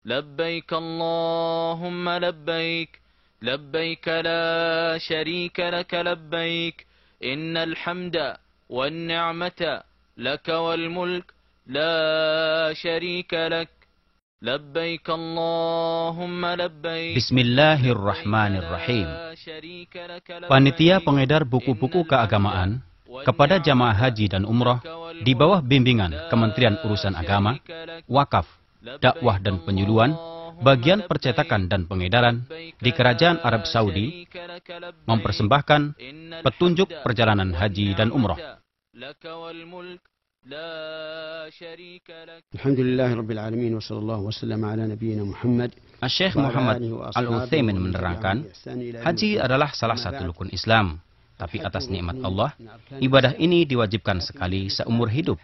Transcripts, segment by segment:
لبيك اللهم لبيك لبيك لا شريك لك لبيك إن الحمد والنعمة لك والملك لا شريك لك لبيك اللهم لبيك Bismillahirrahmanirrahim. Panitia pengedar buku-buku keagamaan kepada jamaah haji dan umroh di bawah bimbingan Kementerian Urusan Agama, Wakaf, Dakwah dan Penyuluhan, Bagian Percetakan dan Pengedaran di Kerajaan Arab Saudi mempersembahkan petunjuk perjalanan haji dan umroh. Alhamdulillah Rabbil Alamin wa sallallahu wasallam ala nabiyyina Muhammad. Syekh Muhammad Al-Utsaimin menerangkan, haji adalah salah satu rukun Islam. Tapi atas nikmat Allah, ibadah ini diwajibkan sekali seumur hidup.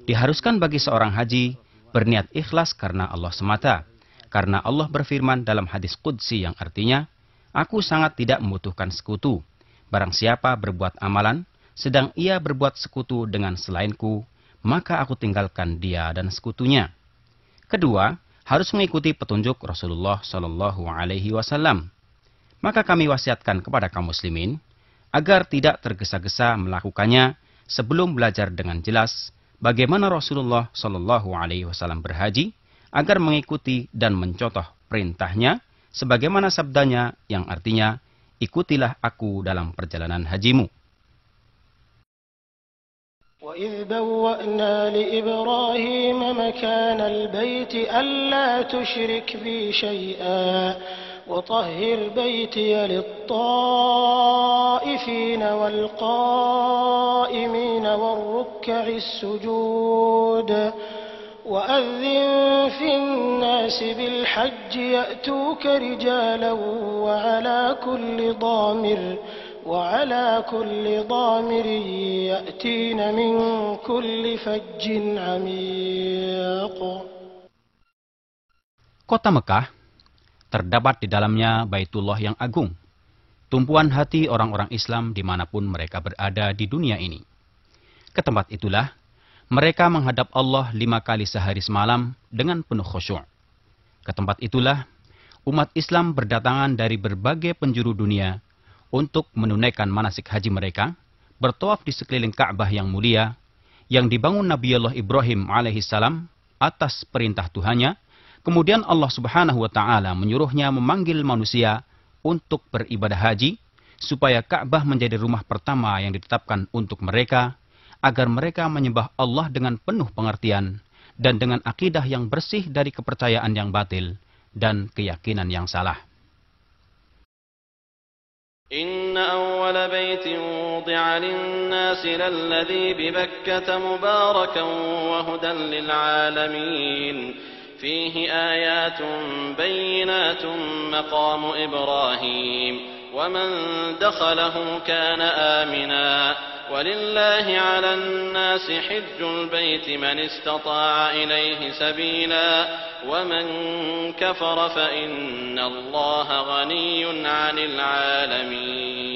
Diharuskan bagi seorang haji berniat ikhlas karena Allah semata. Karena Allah berfirman dalam hadis Qudsi yang artinya, "Aku sangat tidak membutuhkan sekutu. Barang siapa berbuat amalan, sedang ia berbuat sekutu dengan selainku, maka aku tinggalkan dia dan sekutunya." Kedua, harus mengikuti petunjuk Rasulullah Shallallahu Alaihi Wasallam. Maka kami wasiatkan kepada kaum muslimin agar tidak tergesa-gesa melakukannya sebelum belajar dengan jelas bagaimana Rasulullah Shallallahu Alaihi Wasallam berhaji, agar mengikuti dan mencontoh perintahnya sebagaimana sabdanya yang artinya, "Ikutilah aku dalam perjalanan hajimu." وَإِذْ بَوَّأْنَا لِإِبْرَاهِيمَ مَكَانَ الْبَيْتِ أَلَّا تُشْرِكْ بِي شَيْئًا وَطَهِّرْ بَيْتِيَ لِلطَّائِفِينَ وَالْقَائِمِينَ وَالرُّكَّعِ السُّجُودِ وَأَذِّنْ فِي النَّاسِ بِالْحَجِّ يَأْتُوكَ رِجَالًا وعلى كل ضامر يأتين من كل فج عميق. Kota Mekah terdapat di dalamnya Baitullah yang agung, tumpuan hati orang-orang Islam dimanapun mereka berada di dunia ini. Ke tempat itulah mereka menghadap Allah 5 kali sehari semalam dengan penuh khusyuk. Ke tempat itulah umat Islam berdatangan dari berbagai penjuru dunia untuk menunaikan manasik haji mereka, bertawaf di sekeliling Ka'bah yang mulia, yang dibangun Nabiullah Ibrahim alaihissalam atas perintah Tuhannya. Kemudian Allah Subhanahu wa Ta'ala menyuruhnya memanggil manusia untuk beribadah haji, supaya Ka'bah menjadi rumah pertama yang ditetapkan untuk mereka, agar mereka menyembah Allah dengan penuh pengertian dan dengan akidah yang bersih dari kepercayaan yang batil dan keyakinan yang salah. إن أول بيت وضع للناس للذي ببكة مباركا وهدى للعالمين فيه آيات بينات مقام إبراهيم ومن دخله كان آمنا ولله على الناس حج البيت من استطاع إليه سبيلا ومن كفر فإن الله غني عن العالمين.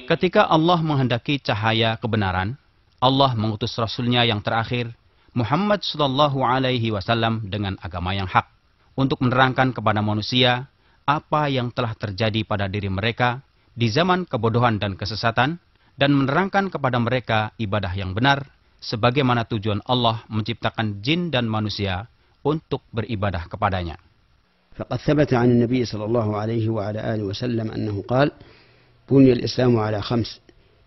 Ketika Allah menghendaki cahaya kebenaran, Allah mengutus Rasulnya yang terakhir, Muhammad Sallallahu Alaihi Wasallam dengan agama yang hak, untuk menerangkan kepada manusia apa yang telah terjadi pada diri mereka di zaman kebodohan dan kesesatan, dan menerangkan kepada mereka ibadah yang benar, sebagaimana tujuan Allah menciptakan jin dan manusia untuk beribadah kepadanya. فقد ثبت عن النبي صلى الله عليه وعلى آله وسلم أنه قال: بني الإسلام على 5: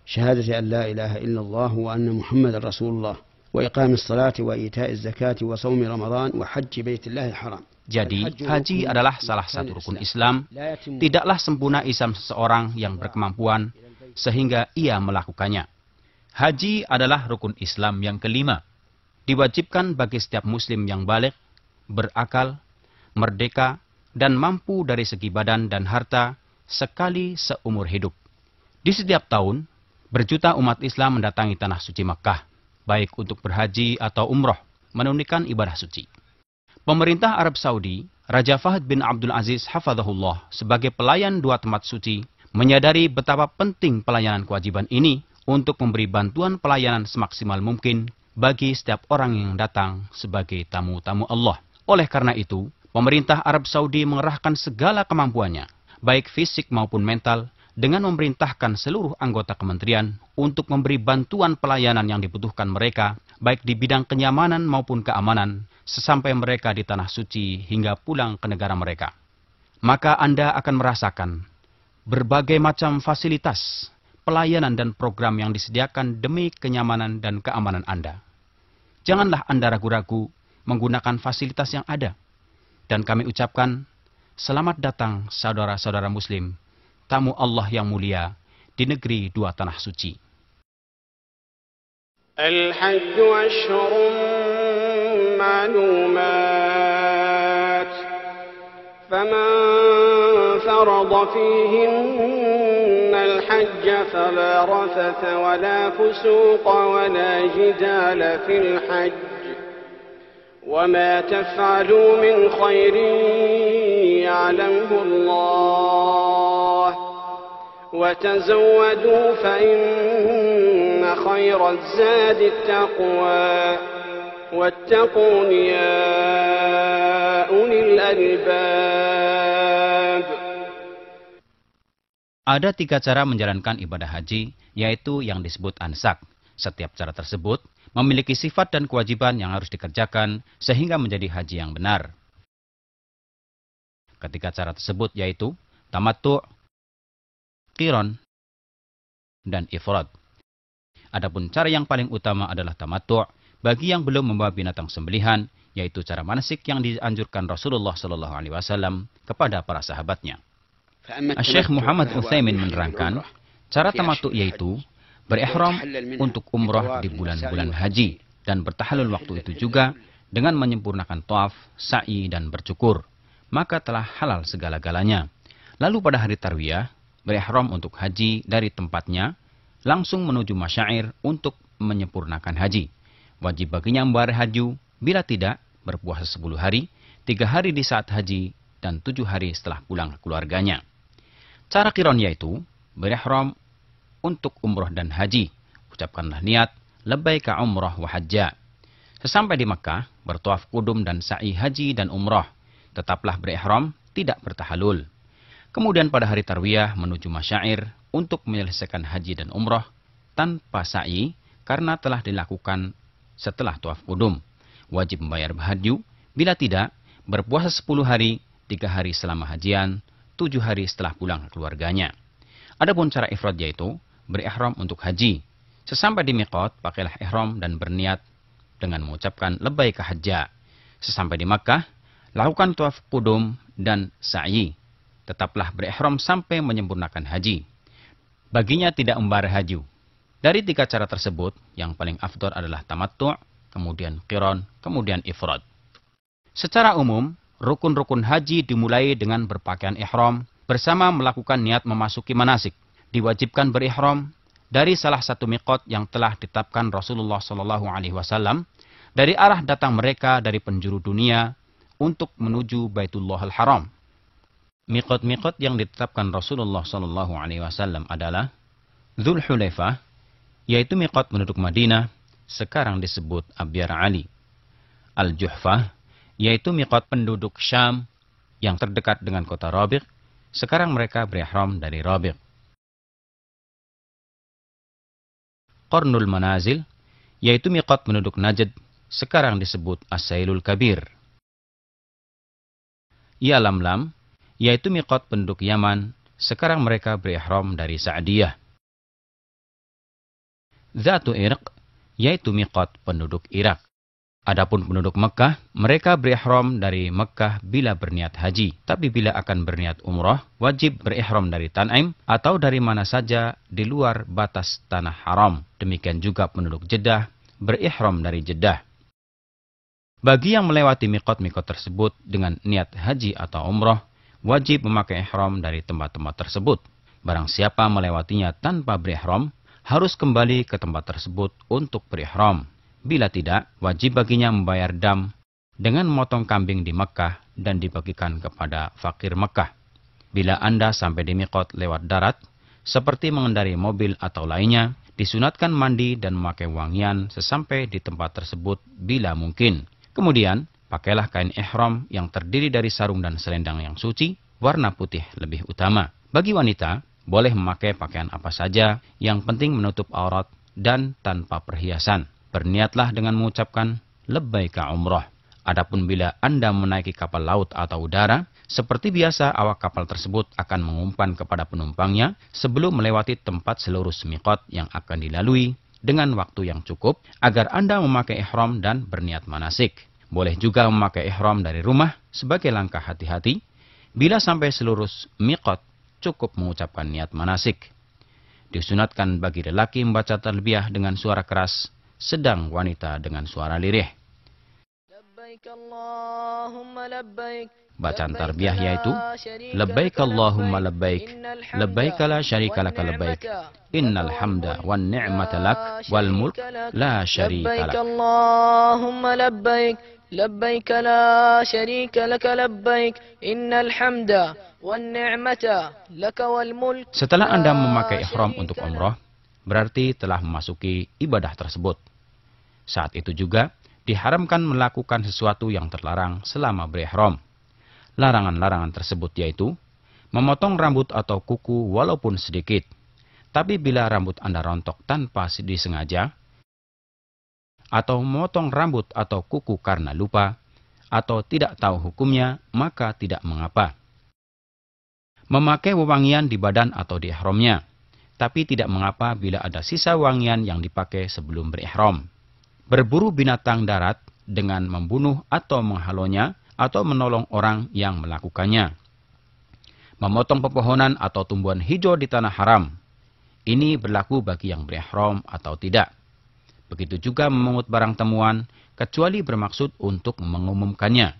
شهادة أن لا إله إلا الله وأن محمد رسول الله وإقام الصلاة وإيتاء الزكاة وصوم رمضان وحج بيت الله الحرام. Jadi, haji adalah salah satu rukun Islam. Tidaklah sempurna Islam seseorang yang berkemampuan sehingga ia melakukannya. Haji adalah rukun Islam yang kelima. Diwajibkan bagi setiap muslim yang baligh, berakal, merdeka, dan mampu dari segi badan dan harta sekali seumur hidup. Di setiap tahun, berjuta umat Islam mendatangi tanah suci Makkah, baik untuk berhaji atau umroh, menunaikan ibadah suci. Pemerintah Arab Saudi, Raja Fahd bin Abdul Aziz hafadzahullah, sebagai pelayan 2 tempat suci, menyadari betapa penting pelayanan kewajiban ini untuk memberi bantuan pelayanan semaksimal mungkin bagi setiap orang yang datang sebagai tamu-tamu Allah. Oleh karena itu, pemerintah Arab Saudi mengerahkan segala kemampuannya, baik fisik maupun mental, dengan memerintahkan seluruh anggota kementerian untuk memberi bantuan pelayanan yang dibutuhkan mereka, baik di bidang kenyamanan maupun keamanan, sesampai mereka di Tanah Suci hingga pulang ke negara mereka. Maka Anda akan merasakan berbagai macam fasilitas, pelayanan dan program yang disediakan demi kenyamanan dan keamanan Anda. Janganlah Anda ragu-ragu menggunakan fasilitas yang ada. Dan kami ucapkan, selamat datang saudara-saudara Muslim, tamu Allah yang mulia di negeri dua Tanah Suci. Al-Hajj ashhurun ma'lumat, faman farada fihinna al-hajj fala rafatha wala fusuqa wala jidala fil hajj. وما تفعلوا من خير يعلمه الله وتزودوا فإن خير الزاد التقوى واتقون يا أولي الألباب. Ada 3 cara menjalankan ibadah haji, yaitu yang disebut ansak. Setiap cara tersebut memiliki sifat dan kewajiban yang harus dikerjakan sehingga menjadi haji yang benar. Ketiga cara tersebut yaitu tamattu', qiran, dan ifrad. Adapun cara yang paling utama adalah tamattu' bagi yang belum membawa binatang sembelihan, yaitu cara manasik yang dianjurkan Rasulullah SAW kepada para sahabatnya. Syekh Muhammad Utsaimin menerangkan, cara tamattu' yaitu berihram untuk umrah di bulan-bulan haji dan bertahalul waktu itu juga dengan menyempurnakan tawaf, sa'i dan bercukur, maka telah halal segala-galanya. Lalu pada hari tarwiyah, berihram untuk haji dari tempatnya, langsung menuju masyair untuk menyempurnakan haji. Wajib baginya membayar haji, bila tidak, berpuasa 10 hari, 3 hari di saat haji, dan 7 hari setelah pulang ke keluarganya. Cara qiran yaitu berihram untuk umrah dan haji. Ucapkanlah niat, labbaika umrah wa hajja. Sesampai di Makkah, bertawaf qudum dan sa'i haji dan umrah. Tetaplah berihram, tidak bertahalul. Kemudian pada hari tarwiyah menuju masyair untuk menyelesaikan haji dan umrah tanpa sa'i karena telah dilakukan setelah tawaf qudum. Wajib membayar haji, bila tidak, berpuasa 10 hari, 3 hari selama hajian, 7 hari setelah pulang ke keluarganya. Adapun cara ifrad yaitu berihram untuk haji. Sesampai di miqat, pakailah ihram dan berniat dengan mengucapkan labbaika hajja. Sesampai di Makkah, lakukan tawaf qudum dan sa'i. Tetaplah berihram sampai menyempurnakan haji. Baginya tidak membayar haji. Dari 3 cara tersebut, yang paling afdal adalah tamattu', kemudian qiran, kemudian ifrad. Secara umum, rukun-rukun haji dimulai dengan berpakaian ihram bersama melakukan niat memasuki manasik. Diwajibkan berihram dari salah satu miqat yang telah ditetapkan Rasulullah SAW dari arah datang mereka dari penjuru dunia untuk menuju Baitullahil Haram. Miqat-miqat yang ditetapkan Rasulullah SAW adalah Dzul Hulaifah, yaitu miqat penduduk Madinah, sekarang disebut Abyar Ali. Al-Juhfah, yaitu miqat penduduk Syam yang terdekat dengan kota Rabi', sekarang mereka berihram dari Rabi'. Qarnul Manazil, yaitu miqat penduduk Najd, sekarang disebut As-Sailul Kabir. Yalamlam, yaitu miqat penduduk Yaman, sekarang mereka berihram dari Sa'diyah. Dzatu Irq, yaitu miqat penduduk Irak. Adapun penduduk Mekah, mereka berihram dari Mekah bila berniat haji. Tapi bila akan berniat umrah, wajib berihram dari Tan'im atau dari mana saja di luar batas tanah haram. Demikian juga penduduk Jeddah, berihram dari Jeddah. Bagi yang melewati miqat-miqat tersebut dengan niat haji atau umrah, wajib memakai ihram dari tempat-tempat tersebut. Barang siapa melewatinya tanpa berihram, harus kembali ke tempat tersebut untuk berihram. Bila tidak, wajib baginya membayar dam dengan memotong kambing di Mekah dan dibagikan kepada fakir Mekah. Bila Anda sampai di miqat lewat darat, seperti mengendarai mobil atau lainnya, disunatkan mandi dan memakai wangian sesampai di tempat tersebut bila mungkin. Kemudian, Pakailah kain ihram yang terdiri dari sarung dan selendang yang suci, warna putih lebih utama. Bagi wanita, boleh memakai pakaian apa saja, yang penting menutup aurat dan tanpa perhiasan. Berniatlah dengan mengucapkan labbaika umrah. Adapun bila Anda menaiki kapal laut atau udara, seperti biasa awak kapal tersebut akan mengumpan kepada penumpangnya sebelum melewati tempat selurus miqat yang akan dilalui dengan waktu yang cukup agar Anda memakai ihram dan berniat manasik. Boleh juga memakai ihram dari rumah sebagai langkah hati-hati. Bila sampai selurus miqat, cukup mengucapkan niat manasik. Disunatkan bagi lelaki membaca talbiyah dengan suara keras, sedang wanita dengan suara lirih. Bacaan talbiyah yaitu labbaik Allahumma labbaik, labbaik la syarika laka labbaik, innal hamda wan ni'mata lak wal mulk la syarika lak. Allahumma labbaik, labbaik la syarika laka labbaik, innal hamda wan ni'mata laka wal mulk. Setelah Anda memakai ihram untuk umrah, berarti telah memasuki ibadah tersebut. Saat itu juga diharamkan melakukan sesuatu yang terlarang selama berihram. Larangan-larangan tersebut yaitu memotong rambut atau kuku walaupun sedikit. Tapi bila rambut Anda rontok tanpa disengaja, atau memotong rambut atau kuku karena lupa, atau tidak tahu hukumnya, maka tidak mengapa. Memakai wewangian di badan atau di ihramnya, tapi tidak mengapa bila ada sisa wangian yang dipakai sebelum berihram. Berburu binatang darat dengan membunuh atau menghalonya, atau menolong orang yang melakukannya. Memotong pepohonan atau tumbuhan hijau di tanah haram. Ini berlaku bagi yang berihram atau tidak. Begitu juga memungut barang temuan, kecuali bermaksud untuk mengumumkannya.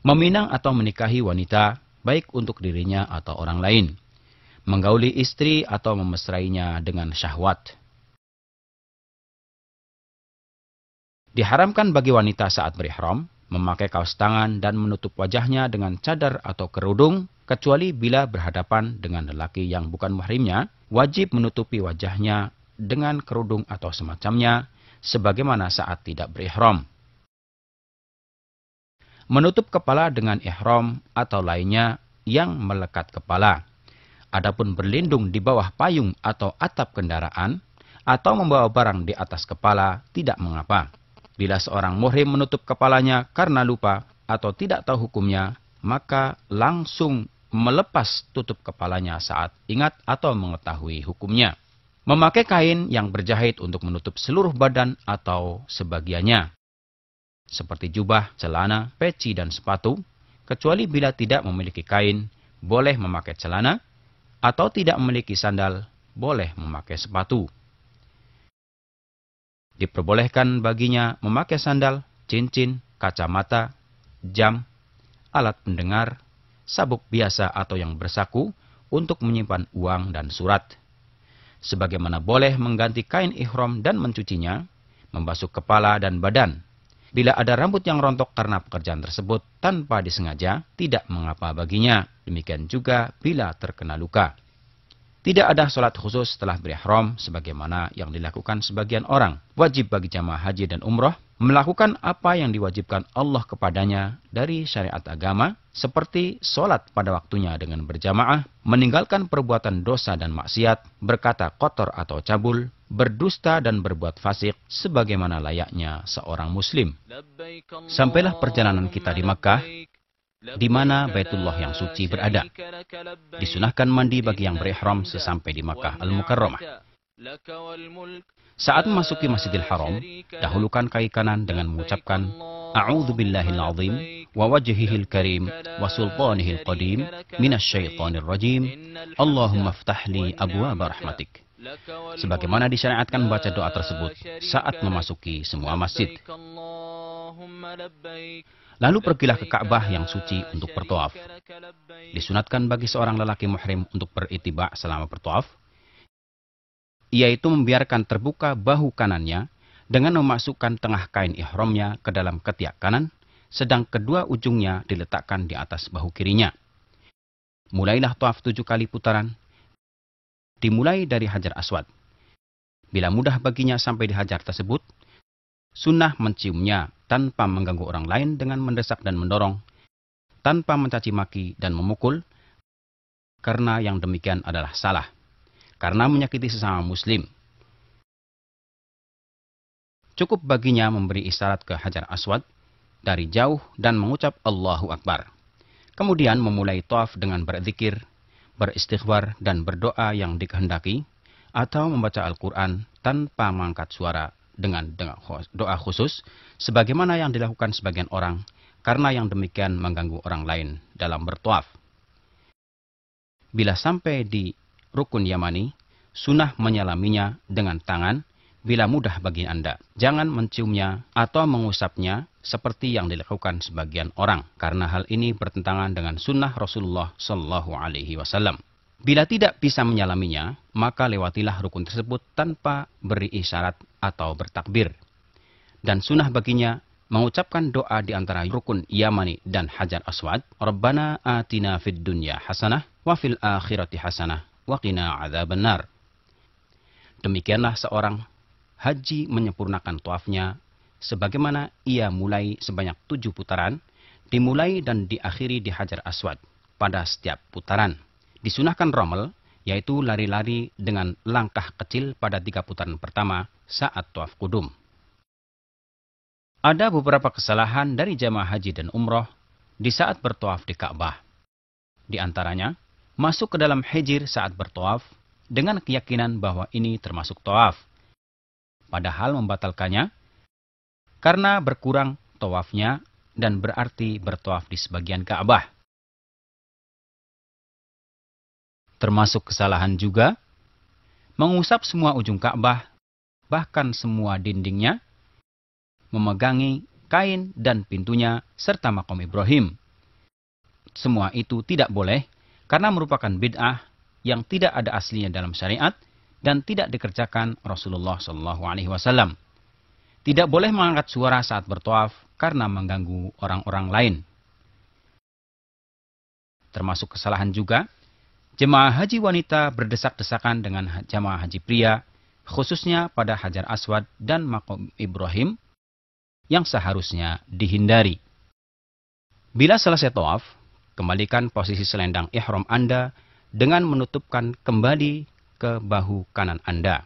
Meminang atau menikahi wanita, baik untuk dirinya atau orang lain. Menggauli istri atau memesrainya dengan syahwat. Diharamkan bagi wanita saat berihram memakai kaos tangan dan menutup wajahnya dengan cadar atau kerudung, kecuali bila berhadapan dengan lelaki yang bukan mahrimnya, wajib menutupi wajahnya dengan kerudung atau semacamnya, sebagaimana saat tidak berihram. Menutup kepala dengan ihram atau lainnya yang melekat kepala. Adapun berlindung di bawah payung atau atap kendaraan, atau membawa barang di atas kepala, tidak mengapa. Bila seorang muhrim menutup kepalanya karena lupa atau tidak tahu hukumnya, maka langsung melepas tutup kepalanya saat ingat atau mengetahui hukumnya. Memakai kain yang berjahit untuk menutup seluruh badan atau sebagiannya, seperti jubah, celana, peci, dan sepatu, kecuali bila tidak memiliki kain, boleh memakai celana, atau tidak memiliki sandal, boleh memakai sepatu. Diperbolehkan baginya memakai sandal, cincin, kacamata, jam, alat pendengar, sabuk biasa atau yang bersaku untuk menyimpan uang dan surat. Sebagaimana boleh mengganti kain ihram dan mencucinya, membasuh kepala dan badan. Bila ada rambut yang rontok karena pekerjaan tersebut tanpa disengaja, tidak mengapa baginya. Demikian juga bila terkena luka. Tidak ada sholat khusus setelah berihram sebagaimana yang dilakukan sebagian orang. Wajib bagi jamaah haji dan umrah melakukan apa yang diwajibkan Allah kepadanya dari syariat agama, seperti sholat pada waktunya dengan berjamaah, meninggalkan perbuatan dosa dan maksiat, berkata kotor atau cabul, berdusta dan berbuat fasik sebagaimana layaknya seorang muslim. Sampailah perjalanan kita di Makkah, di mana Baitullah yang suci berada. Disunahkan mandi bagi yang berihram sesampai di Makkah Al-Mukarramah. Saat memasuki Masjidil Haram, dahulukan kaki kanan dengan mengucapkan A'udzubillahil azim wa wajhihil karim wa sultanihil qadim minasyaitonir rajim. Allahumma ftahli abwaaba rahmatik. Sebagaimana disyariatkan membaca doa tersebut saat memasuki semua masjid. Lalu pergilah ke Ka'bah yang suci untuk bertawaf. Disunatkan bagi seorang lelaki muhrim untuk berittiba selama bertawaf, yaitu membiarkan terbuka bahu kanannya dengan memasukkan tengah kain ihramnya ke dalam ketiak kanan, sedang kedua ujungnya diletakkan di atas bahu kirinya. Mulailah tawaf 7 kali putaran, dimulai dari Hajar Aswad. Bila mudah baginya sampai di hajar tersebut, sunnah menciumnya tanpa mengganggu orang lain dengan mendesak dan mendorong, tanpa mencaci maki dan memukul, karena yang demikian adalah salah, karena menyakiti sesama muslim. Cukup baginya memberi isyarat ke Hajar Aswad dari jauh dan mengucap Allahu Akbar. Kemudian memulai tawaf dengan berzikir, beristighfar dan berdoa yang dikehendaki, atau membaca Al-Quran tanpa mengangkat suara dengan doa khusus, sebagaimana yang dilakukan sebagian orang, karena yang demikian mengganggu orang lain dalam bertawaf. Bila sampai di rukun Yamani, sunnah menyalaminya dengan tangan bila mudah bagi Anda. Jangan menciumnya atau mengusapnya seperti yang dilakukan sebagian orang, karena hal ini bertentangan dengan sunnah Rasulullah Shallallahu Alaihi Wasallam. Bila tidak bisa menyalaminya, maka lewatilah rukun tersebut tanpa beri isyarat atau bertakbir. Dan sunnah baginya mengucapkan doa di antara rukun Yamani dan Hajar Aswad, Rabbana atina fid dunya hasanah wa fil akhirati hasanah wa qina adzabannar. Demikianlah seorang haji menyempurnakan tawafnya sebagaimana ia mulai sebanyak 7 putaran, dimulai dan diakhiri di Hajar Aswad pada setiap putaran. Disunahkan romel, yaitu lari-lari dengan langkah kecil pada 3 putaran pertama saat tawaf kudum. Ada beberapa kesalahan dari jamaah haji dan umroh di saat bertawaf di Ka'bah. Di antaranya, masuk ke dalam hijir saat bertawaf dengan keyakinan bahwa ini termasuk tawaf, padahal membatalkannya karena berkurang tawafnya dan berarti bertawaf di sebagian Ka'bah. Termasuk kesalahan juga mengusap semua ujung Ka'bah, bahkan semua dindingnya, memegangi kain dan pintunya serta makam Ibrahim. Semua itu tidak boleh karena merupakan bid'ah yang tidak ada aslinya dalam syariat dan tidak dikerjakan Rasulullah SAW. Tidak boleh mengangkat suara saat bertawaf karena mengganggu orang-orang lain. Termasuk kesalahan juga, jemaah haji wanita berdesak-desakan dengan jemaah haji pria, khususnya pada Hajar Aswad dan makam Ibrahim, yang seharusnya dihindari. Bila selesai tawaf, kembalikan posisi selendang ihram Anda dengan menutupkan kembali ke bahu kanan Anda.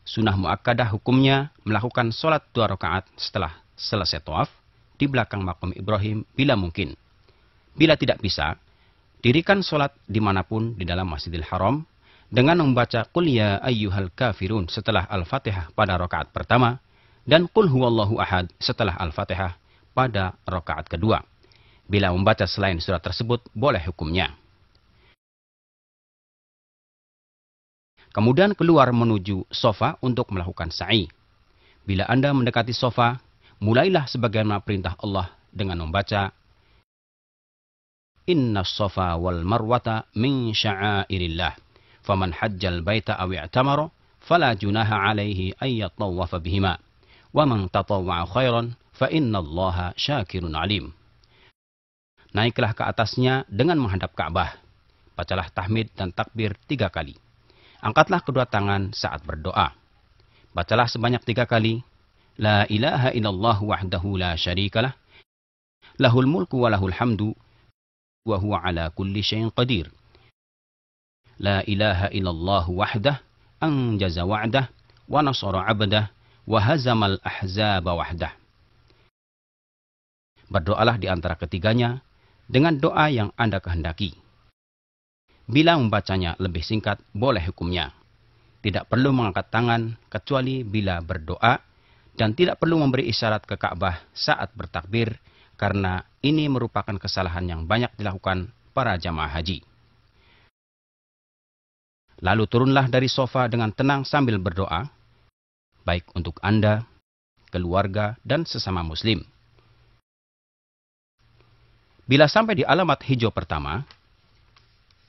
Sunnah muakkadah hukumnya melakukan sholat 2 rakaat setelah selesai tawaf di belakang makam Ibrahim bila mungkin. Bila tidak bisa, dirikan sholat dimanapun di dalam Masjidil Haram dengan membaca Qul ya ayyuhal kafirun setelah Al-Fatihah pada rakaat pertama dan Qul huwallahu ahad setelah Al-Fatihah pada rakaat kedua. Bila membaca selain surat tersebut, boleh hukumnya. Kemudian keluar menuju sofa untuk melakukan sa'i. Bila Anda mendekati sofa, mulailah sebagaimana perintah Allah dengan membaca Inna sofa wal marwata min sya'airillah. Faman hajjal baita aw i'tamara fala junaha alaihi ayyatawafa bihima. Wa man tatawwa'a khairan fa innallaha syakirun alim. Naiklah ke atasnya dengan menghadap Ka'bah. Bacalah tahmid dan takbir 3 kali. Angkatlah kedua tangan saat berdoa. Bacalah sebanyak 3 kali. La ilaha illallah wahdahu la syarikalah. Lahul mulku wa lahul hamdu. Wa huwa ala kulli syai'in qadir. La ilaha illallah wahdah. Anjaza wa'dah. Wa nasara abdah. Wa hazamal ahzaba wahdah. Berdoalah di antara ketiganya dengan doa yang Anda kehendaki. Bila membacanya lebih singkat, boleh hukumnya. Tidak perlu mengangkat tangan kecuali bila berdoa dan tidak perlu memberi isyarat ke Ka'bah saat bertakbir karena ini merupakan kesalahan yang banyak dilakukan para jamaah haji. Lalu turunlah dari sofa dengan tenang sambil berdoa, baik untuk Anda, keluarga, dan sesama muslim. Bila sampai di alamat hijau pertama,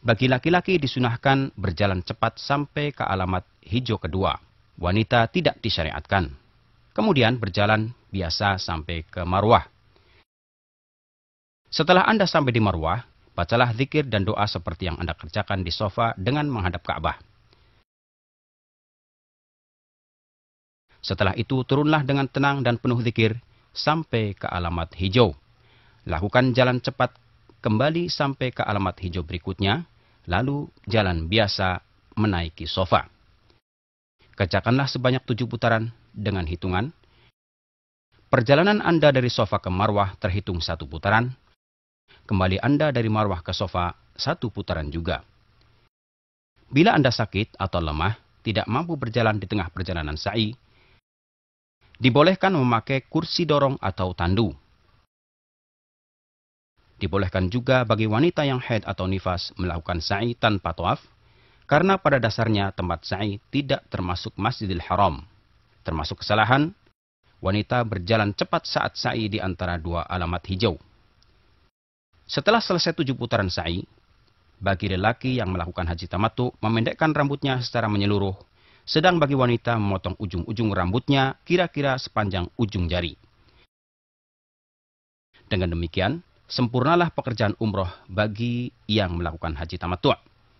bagi laki-laki disunahkan berjalan cepat sampai ke alamat hijau kedua. Wanita tidak disyariatkan. Kemudian berjalan biasa sampai ke Marwah. Setelah Anda sampai di Marwah, bacalah zikir dan doa seperti yang Anda kerjakan di sofa dengan menghadap Ka'bah. Setelah itu turunlah dengan tenang dan penuh zikir, sampai ke alamat hijau. Lakukan jalan cepat kembali sampai ke alamat hijau berikutnya, lalu jalan biasa menaiki Shafa. Kerjakanlah sebanyak 7 putaran dengan hitungan. Perjalanan Anda dari Shafa ke Marwah terhitung 1 putaran. Kembali Anda dari Marwah ke Shafa 1 putaran juga. Bila Anda sakit atau lemah, tidak mampu berjalan di tengah perjalanan sa'i, dibolehkan memakai kursi dorong atau tandu. Dibolehkan juga bagi wanita yang haid atau nifas melakukan sa'i tanpa tawaf, karena pada dasarnya tempat sa'i tidak termasuk Masjidil Haram. Termasuk kesalahan, wanita berjalan cepat saat sa'i di antara 2 alamat hijau. Setelah selesai 7 putaran sa'i, bagi lelaki yang melakukan haji tamattu memendekkan rambutnya secara menyeluruh, sedang bagi wanita memotong ujung-ujung rambutnya kira-kira sepanjang ujung jari. Dengan demikian, sempurnalah pekerjaan umroh bagi yang melakukan haji tamattu,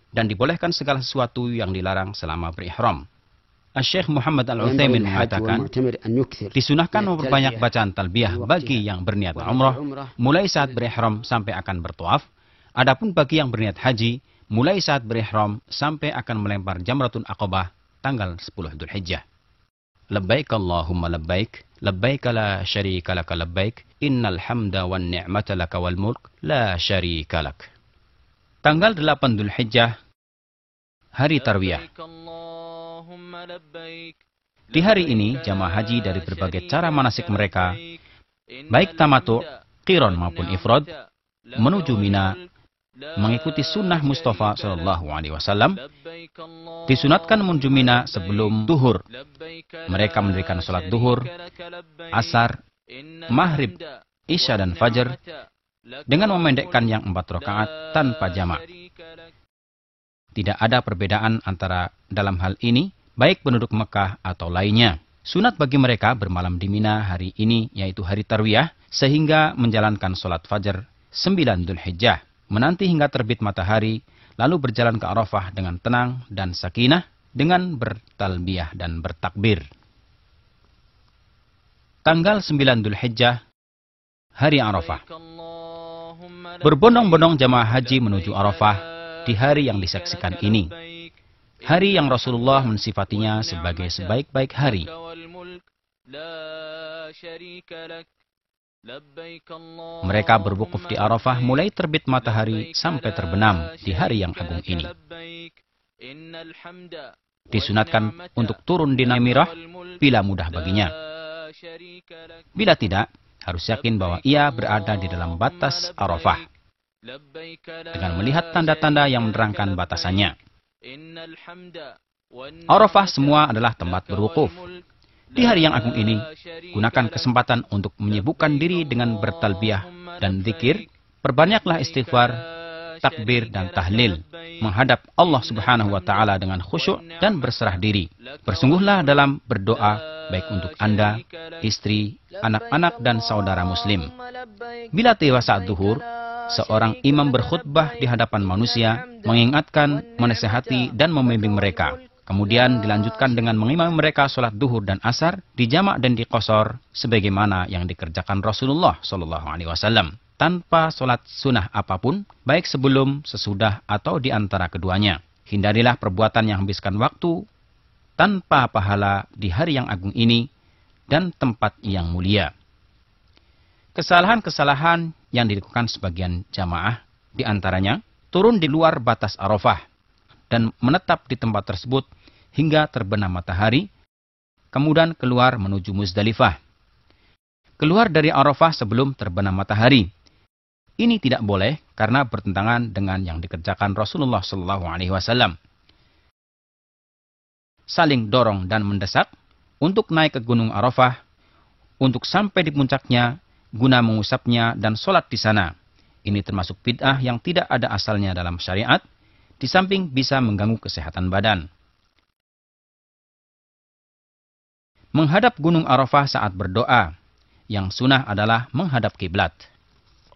dan dibolehkan segala sesuatu yang dilarang selama berihram. Syekh Muhammad Al-Utsaimin mengatakan, disunahkan memperbanyak bacaan talbiyah bagi yang berniat umroh mulai saat berihram sampai akan bertawaf. Adapun bagi yang berniat haji, mulai saat berihram sampai akan melempar Jamratul Aqabah tanggal 10 Dzulhijjah. Labbaik Allahumma labbaik, labbaik la syarika laka labbaik, innal hamda wan ni'mata laka wal mulk la syarika lak. Tanggal 8 Dzulhijjah, hari Tarwiyah. Di hari ini, jamaah haji dari berbagai cara manasik mereka, baik tamattu, qiron maupun ifrad, menuju Mina, mengikuti sunnah Mustafa SAW. Disunatkan menuju Mina sebelum duhur. Mereka mendirikan sholat duhur, asar, maghrib, isya dan fajar dengan memendekkan yang 4 rakaat tanpa jamak. Tidak ada perbedaan antara dalam hal ini, baik penduduk Mekah atau lainnya. Sunat bagi mereka bermalam di Mina hari ini, yaitu hari Tarwiyah, sehingga menjalankan sholat fajar 9 Dzulhijjah, menanti hingga terbit matahari, lalu berjalan ke Arafah dengan tenang dan sakinah, dengan bertalbiyah dan bertakbir. Tanggal 9 Dzulhijjah, hari Arafah. Berbondong-bondong jamaah haji menuju Arafah di hari yang disaksikan ini. Hari yang Rasulullah mensifatinya sebagai sebaik-baik hari. Mereka berwukuf di Arafah mulai terbit matahari sampai terbenam di hari yang agung ini. Disunatkan untuk turun di Namirah bila mudah baginya. Bila tidak, harus yakin bahwa ia berada di dalam batas Arafah dengan melihat tanda-tanda yang menerangkan batasannya. Arafah semua adalah tempat berwukuf. Di hari yang agung ini, gunakan kesempatan untuk menyibukkan diri dengan bertalbiyah dan zikir. Perbanyaklah istighfar, takbir dan tahlil, menghadap Allah Subhanahu wa taala dengan khusyuk dan berserah diri. Bersungguhlah dalam berdoa baik untuk Anda, istri, anak-anak dan saudara muslim. Bila tiba saat zuhur, seorang imam berkhutbah di hadapan manusia, mengingatkan, menasihati dan membimbing mereka. Kemudian dilanjutkan dengan mengimami mereka sholat duhur dan asar, dijamak dan diqashar, sebagaimana yang dikerjakan Rasulullah SAW, tanpa sholat sunnah apapun, baik sebelum, sesudah, atau di antara keduanya. Hindarilah perbuatan yang habiskan waktu, tanpa pahala di hari yang agung ini, dan tempat yang mulia. Kesalahan-kesalahan yang dilakukan sebagian jamaah, di antaranya, turun di luar batas Arafah, dan menetap di tempat tersebut hingga terbenam matahari, kemudian keluar menuju Muzdalifah. Keluar dari Arafah sebelum terbenam matahari. Ini tidak boleh karena bertentangan dengan yang dikerjakan Rasulullah SAW. Saling dorong dan mendesak untuk naik ke Gunung Arafah, untuk sampai di puncaknya, guna mengusapnya dan sholat di sana. Ini termasuk bid'ah yang tidak ada asalnya dalam syariat, di samping bisa mengganggu kesehatan badan. Menghadap Gunung Arafah saat berdoa, yang sunnah adalah menghadap kiblat.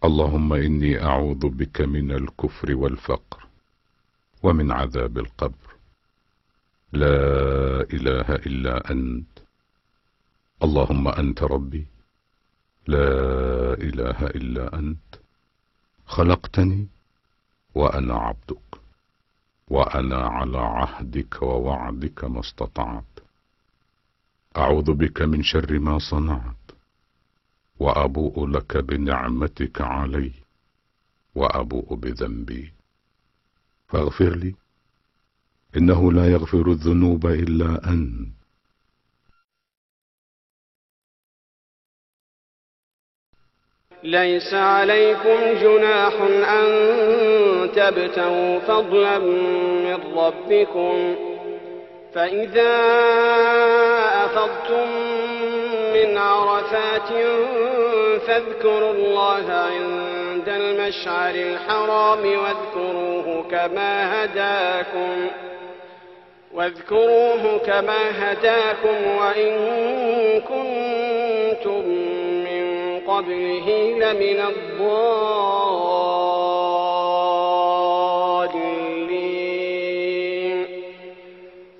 Allahumma inni a'udhu bika minal kufri wal faqr, wa min azabil qabr. La ilaha illa ant. Allahumma anta rabbi, لا إله إلا أنت خلقتني وأنا عبدك وأنا على عهدك ووعدك ما استطعت أعوذ بك من شر ما صنعت وأبوء لك بنعمتك علي وأبوء بذنبي فاغفر لي إنه لا يغفر الذنوب إلا أنت. ليس عليكم جناح أن تبتغوا فضلا من ربكم فإذا أفضتم من عرفات فاذكروا الله عند المشعر الحرام واذكروه كما هداكم وإن كنتم من قبله لمن الضالين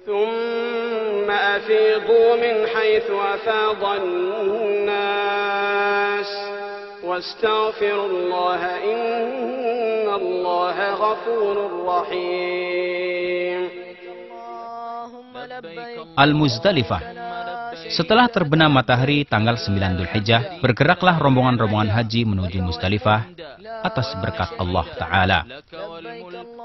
ثم أفيضوا من حيث أفاض الناس واستغفروا الله إن الله غفور رحيم. Al-Muzdalifah. Setelah terbenam matahari tanggal 9 Dzulhijjah, bergeraklah rombongan-rombongan haji menuju Muzdalifah atas berkat Allah Ta'ala.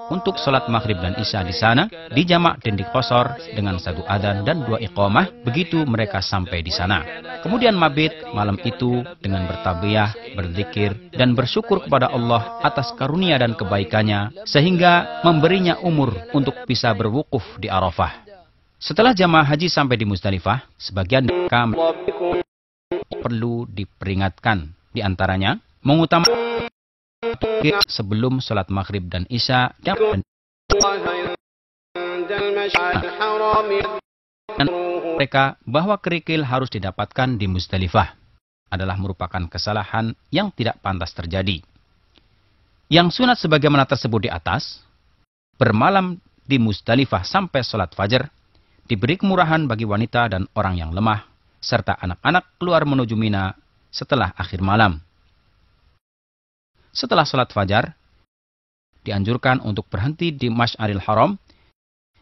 Untuk sholat maghrib dan isya di sana, dijamak dan diqosor dengan satu adzan dan 2 iqamah, begitu mereka sampai di sana. Kemudian mabit malam itu dengan bertabiyah, berzikir, dan bersyukur kepada Allah atas karunia dan kebaikannya, sehingga memberinya umur untuk bisa berwukuf di Arafah. Setelah jamaah haji sampai di Muzdalifah, sebagian mereka perlu diperingatkan. Di antaranya, mengutamakan sebelum sholat maghrib dan isya dan mereka bahwa kerikil harus didapatkan di Muzdalifah adalah merupakan kesalahan yang tidak pantas terjadi. Yang sunat sebagaimana tersebut di atas, bermalam di Muzdalifah sampai sholat fajar, diberi kemurahan bagi wanita dan orang yang lemah, serta anak-anak keluar menuju Mina setelah akhir malam. Setelah sholat fajar, dianjurkan untuk berhenti di Masy'aril Haram,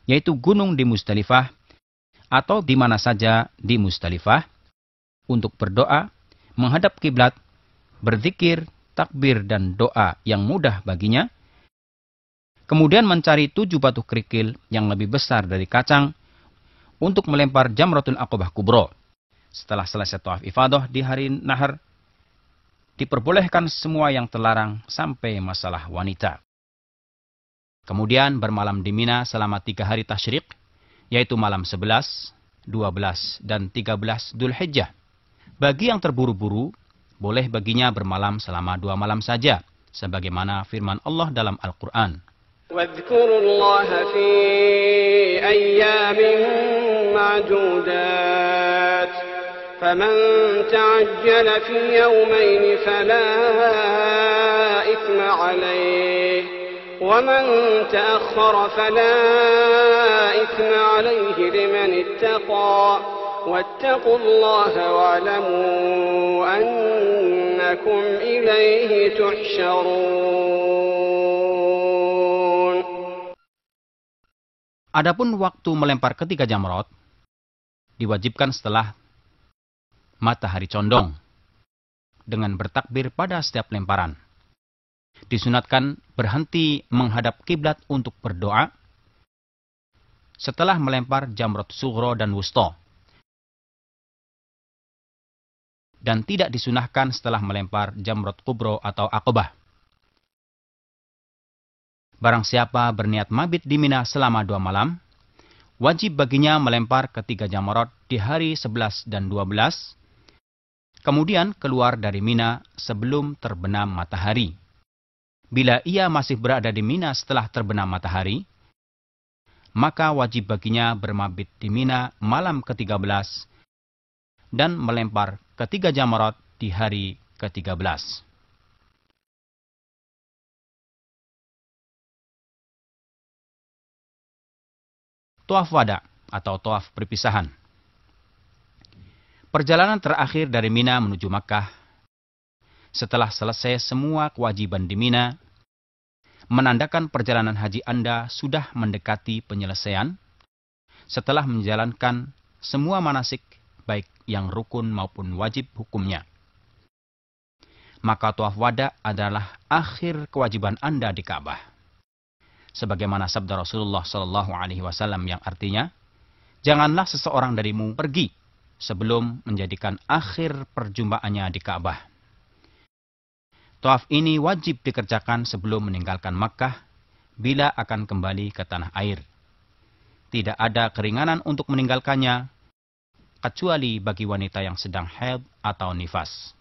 yaitu gunung di Muzdalifah, atau di mana saja di Muzdalifah, untuk berdoa, menghadap kiblat, berzikir, takbir, dan doa yang mudah baginya, kemudian mencari 7 batu kerikil yang lebih besar dari kacang, untuk melempar Jamratul Aqabah Kubro. Setelah selesai tawaf ifadah di hari Nahar, diperbolehkan semua yang terlarang sampai masalah wanita. Kemudian bermalam di Mina selama 3 hari tasyrik, yaitu malam 11, 12, dan 13 Dzulhijjah. Bagi yang terburu-buru, boleh baginya bermalam selama 2 malam saja, sebagaimana firman Allah dalam Al-Quran. واذكروا الله في أيام معدودات فمن تعجل في يومين فلا إثم عليه ومن تأخر فلا إثم عليه لمن اتقى واتقوا الله واعلموا أنكم إليه تحشرون. Adapun waktu melempar ketiga jamrot diwajibkan setelah matahari condong dengan bertakbir pada setiap lemparan. Disunatkan berhenti menghadap kiblat untuk berdoa setelah melempar jamrot sughra dan wusta, dan tidak disunahkan setelah melempar jamrot kubro atau aqabah. Barang siapa berniat mabit di Mina selama 2 malam, wajib baginya melempar ketiga jamrot di hari 11 dan 12, kemudian keluar dari Mina sebelum terbenam matahari. Bila ia masih berada di Mina setelah terbenam matahari, maka wajib baginya bermabit di Mina malam ke-13 dan melempar ketiga jamrot di hari ke-13. Tawaf wada atau tawaf perpisahan. Perjalanan terakhir dari Mina menuju Makkah setelah selesai semua kewajiban di Mina, menandakan perjalanan haji Anda sudah mendekati penyelesaian setelah menjalankan semua manasik, baik yang rukun maupun wajib hukumnya. Maka tawaf wada adalah akhir kewajiban Anda di Ka'bah. Sebagaimana sabda Rasulullah Shallallahu Alaihi Wasallam yang artinya, janganlah seseorang darimu pergi sebelum menjadikan akhir perjumpaannya di Ka'bah. Tawaf ini wajib dikerjakan sebelum meninggalkan Makkah bila akan kembali ke tanah air. Tidak ada keringanan untuk meninggalkannya, kecuali bagi wanita yang sedang haid atau nifas.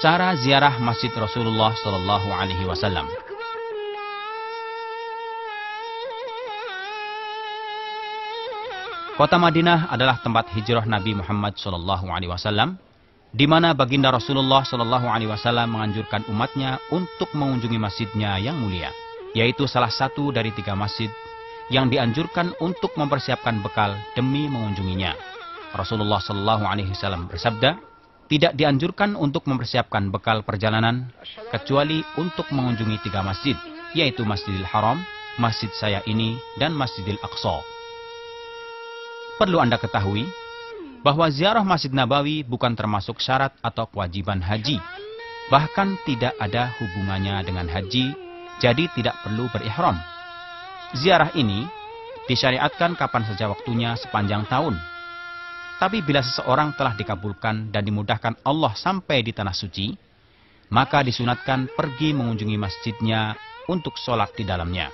Cara ziarah Masjid Rasulullah Sallallahu Alaihi Wasallam. Kota Madinah adalah tempat hijrah Nabi Muhammad Sallallahu Alaihi Wasallam, di mana baginda Rasulullah Shallallahu Alaihi Wasallam menganjurkan umatnya untuk mengunjungi masjidnya yang mulia, yaitu salah satu dari 3 masjid yang dianjurkan untuk mempersiapkan bekal demi mengunjunginya. Rasulullah Shallallahu Alaihi Wasallam bersabda, tidak dianjurkan untuk mempersiapkan bekal perjalanan kecuali untuk mengunjungi 3 masjid, yaitu Masjidil Haram, Masjid saya ini, dan Masjidil Aqsa. Perlu Anda ketahui bahwa ziarah Masjid Nabawi bukan termasuk syarat atau kewajiban haji. Bahkan tidak ada hubungannya dengan haji, jadi tidak perlu berihram. Ziarah ini disyariatkan kapan saja waktunya sepanjang tahun. Tapi bila seseorang telah dikabulkan dan dimudahkan Allah sampai di tanah suci, maka disunatkan pergi mengunjungi masjidnya untuk sholat di dalamnya.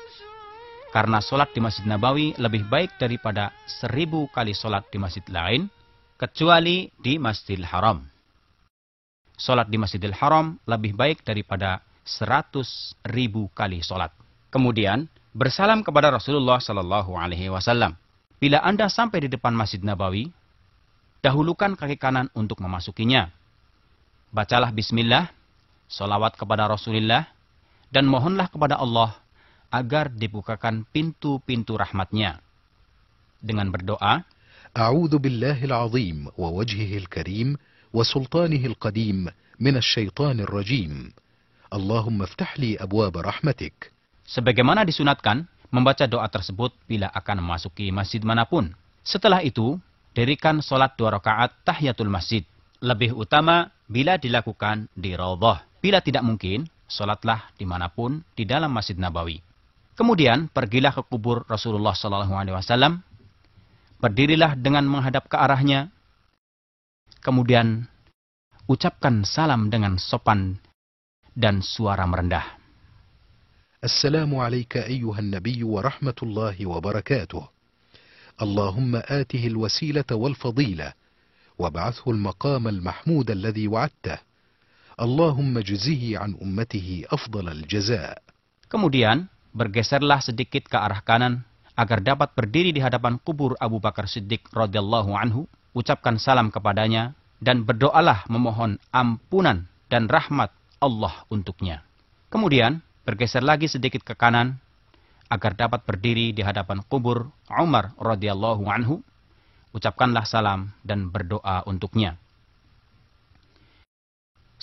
Karena sholat di Masjid Nabawi lebih baik daripada 1000 kali sholat di masjid lain, kecuali di Masjidil Haram. Sholat di Masjidil Haram lebih baik daripada 100.000 kali sholat. Kemudian, bersalam kepada Rasulullah Sallallahu Alaihi Wasallam. Bila Anda sampai di depan Masjid Nabawi, dahulukan kaki kanan untuk memasukinya. Bacalah bismillah, sholawat kepada Rasulullah, dan mohonlah kepada Allah agar dibukakan pintu-pintu rahmatnya. Dengan berdoa, أعوذ بالله العظيم ووجهه الكريم وسلطانه القديم من الشيطان الرجيم اللهم افتح لي أبواب رحمتك. Sebagaimana disunatkan, membaca doa tersebut bila akan memasuki masjid manapun. Setelah itu, dirikan sholat 2 rakaat tahiyatul masjid. Lebih utama bila dilakukan di Raudhah. Bila tidak mungkin, sholatlah dimanapun di dalam Masjid Nabawi. Kemudian, pergilah ke kubur Rasulullah SAW. Berdirilah dengan menghadap ke arahnya. Kemudian, ucapkan salam dengan sopan dan suara merendah. Assalamu alayka ayyuhan nabiy wa rahmatullahi wa barakatuh. Allahumma atihi al-wasilata wal-fadilah. Wab'athhu al-maqam al-mahmud alladhi wa'adtah. Allahumma juzihi an ummatihi afdal al-jaza'. Kemudian, bergeserlah sedikit ke arah kanan, agar dapat berdiri di hadapan kubur Abu Bakar Siddiq radhiyallahu anhu, ucapkan salam kepadanya, dan berdoalah memohon ampunan dan rahmat Allah untuknya. Kemudian, bergeser lagi sedikit ke kanan, agar dapat berdiri di hadapan kubur Umar radhiyallahu anhu, ucapkanlah salam dan berdoa untuknya.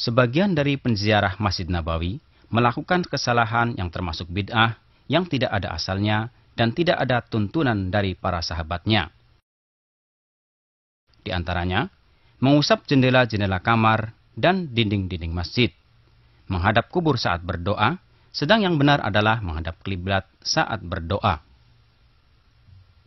Sebagian dari penziarah Masjid Nabawi melakukan kesalahan yang termasuk bid'ah, yang tidak ada asalnya, dan tidak ada tuntunan dari para sahabatnya. Di antaranya, mengusap jendela-jendela kamar dan dinding-dinding masjid, menghadap kubur saat berdoa, sedang yang benar adalah menghadap kiblat saat berdoa.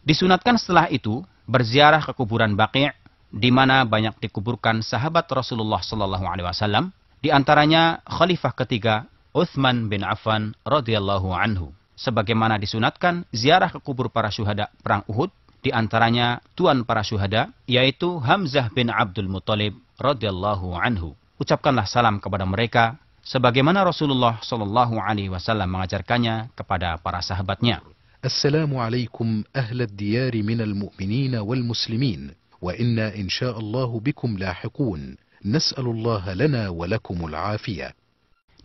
Disunatkan setelah itu, berziarah ke kuburan Baqi', di mana banyak dikuburkan sahabat Rasulullah SAW, di antaranya Khalifah ketiga, Uthman bin Affan radhiyallahu anhu. Sebagaimana disunatkan ziarah ke kubur para syuhada perang Uhud, di antaranya tuan para syuhada, yaitu Hamzah bin Abdul Muttalib radhiyallahu anhu. Ucapkanlah salam kepada mereka, sebagaimana Rasulullah Shallallahu Alaihi Wasallam mengajarkannya kepada para sahabatnya. Assalamu alaikum ahlad diyari minal mu'minin wal muslimin, wa inna insya'allahu bikum lahiqun. Nas'alullaha lana wa lakumul afiyah.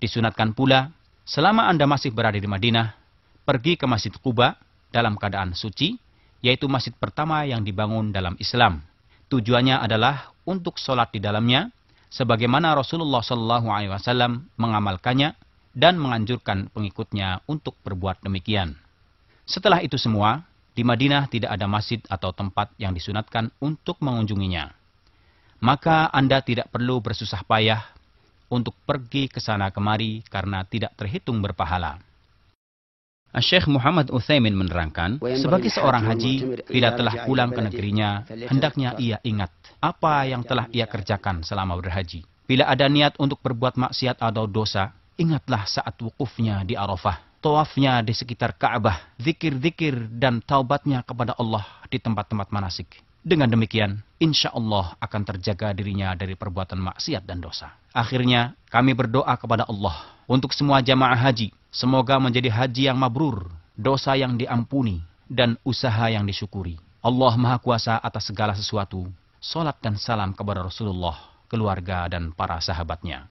Disunatkan pula, selama Anda masih berada di Madinah, pergi ke Masjid Quba dalam keadaan suci, yaitu masjid pertama yang dibangun dalam Islam. Tujuannya adalah untuk sholat di dalamnya, sebagaimana Rasulullah SAW mengamalkannya dan menganjurkan pengikutnya untuk berbuat demikian. Setelah itu semua, di Madinah tidak ada masjid atau tempat yang disunatkan untuk mengunjunginya. Maka Anda tidak perlu bersusah payah untuk pergi ke sana kemari karena tidak terhitung berpahala. Syekh Muhammad Utsaimin menerangkan, sebagai seorang haji, bila telah pulang ke negerinya, hendaknya ia ingat apa yang telah ia kerjakan selama berhaji. Bila ada niat untuk berbuat maksiat atau dosa, ingatlah saat wukufnya di Arafah, tawafnya di sekitar Ka'bah, zikir-zikir dan taubatnya kepada Allah di tempat-tempat manasik. Dengan demikian, insya Allah akan terjaga dirinya dari perbuatan maksiat dan dosa. Akhirnya, kami berdoa kepada Allah untuk semua jamaah haji. Semoga menjadi haji yang mabrur, dosa yang diampuni, dan usaha yang disyukuri. Allah Maha Kuasa atas segala sesuatu. Salat dan salam kepada Rasulullah, keluarga dan para sahabatnya.